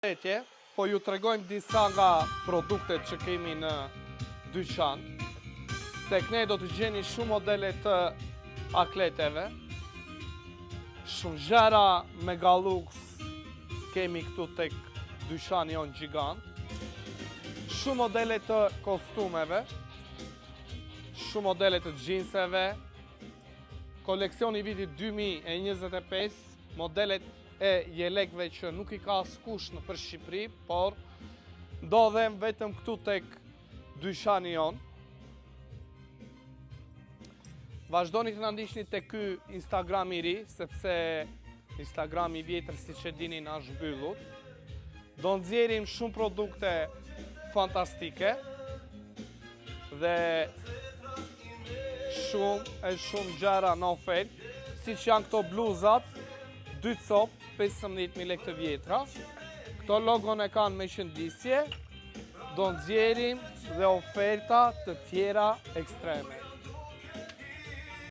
Po ju tregojmë disa nga produktet që kemi në dyqan. Tek ne do të gjeni shumë modele të akleteve, shumë gjëra Megalux kemi këtu tek dyqani jon gjigant, shumë modele të kostumeve, shumë modele të xhinseve, koleksioni vitit 2025, modelet e jelekve që nuk i ka askush në për Shqipëri, por ndodhem vetëm këtu tek dyqani jon. Vazhdoni të na ndiqni tek ky Instagram i ri, sepse Instagrami i vjetër, siç e dini, na është mbyllur. Do nxjerrim shumë produkte fantastike dhe shumë gjëra në ofertë, siç janë këto bluzat, 2 copë, 15.000 lekë të vjetra. Këto logon e kanë me qëndisje, do nxjerrim dhe oferta të tjera ekstreme.